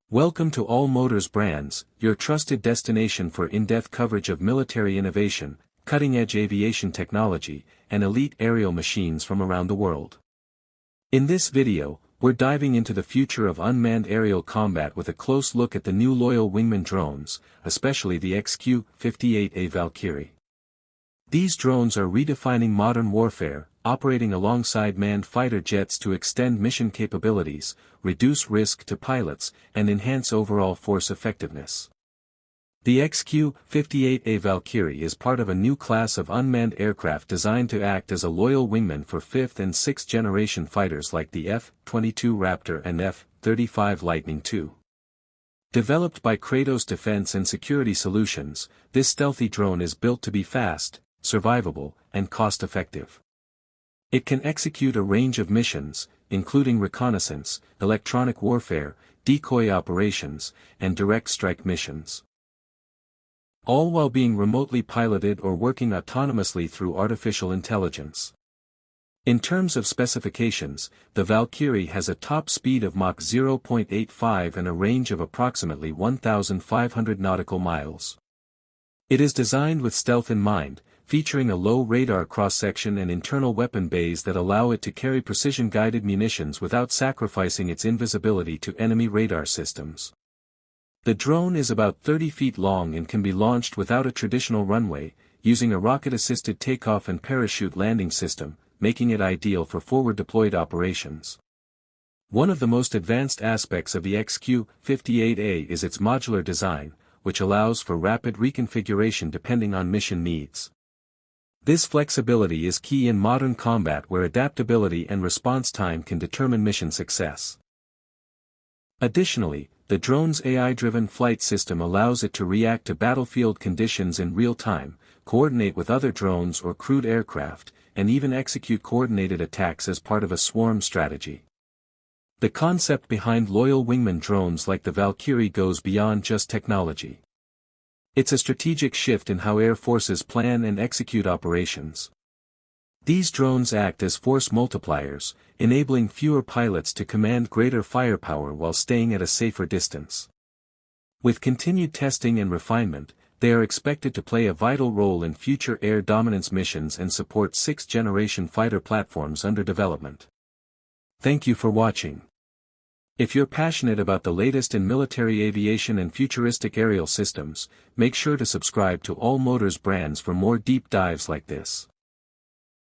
Welcome to All Motors Brands, your trusted destination for in-depth coverage of military innovation, cutting-edge aviation technology, and elite aerial machines from around the world. In this video, we're diving into the future of unmanned aerial combat with a close look at the new Loyal Wingman drones, especially the XQ-58A Valkyrie. These drones are redefining modern warfare, operating alongside manned fighter jets to extend mission capabilities, reduce risk to pilots, and enhance overall force effectiveness. The XQ-58A Valkyrie is part of a new class of unmanned aircraft designed to act as a loyal wingman for 5th and 6th generation fighters like the F-22 Raptor and F-35 Lightning II. Developed by Kratos Defense and Security Solutions, this stealthy drone is built to be fast, survivable, and cost-effective. It can execute a range of missions, including reconnaissance, electronic warfare, decoy operations, and direct strike missions, all while being remotely piloted or working autonomously through artificial intelligence. In terms of specifications, the Valkyrie has a top speed of Mach 0.85 and a range of approximately 1,500 nautical miles. It is designed with stealth in mind, featuring a low radar cross-section and internal weapon bays that allow it to carry precision-guided munitions without sacrificing its invisibility to enemy radar systems. The drone is about 30 feet long and can be launched without a traditional runway, using a rocket-assisted takeoff and parachute landing system, making it ideal for forward-deployed operations. One of the most advanced aspects of the XQ-58A is its modular design, which allows for rapid reconfiguration depending on mission needs. This flexibility is key in modern combat where adaptability and response time can determine mission success. Additionally, the drone's AI-driven flight system allows it to react to battlefield conditions in real time, coordinate with other drones or crewed aircraft, and even execute coordinated attacks as part of a swarm strategy. The concept behind Loyal Wingman drones like the Valkyrie goes beyond just technology. It's a strategic shift in how air forces plan and execute operations. These drones act as force multipliers, enabling fewer pilots to command greater firepower while staying at a safer distance. With continued testing and refinement, they are expected to play a vital role in future air dominance missions and support 6th-generation fighter platforms under development. Thank you for watching. If you're passionate about the latest in military aviation and futuristic aerial systems, make sure to subscribe to All Motors Brands for more deep dives like this.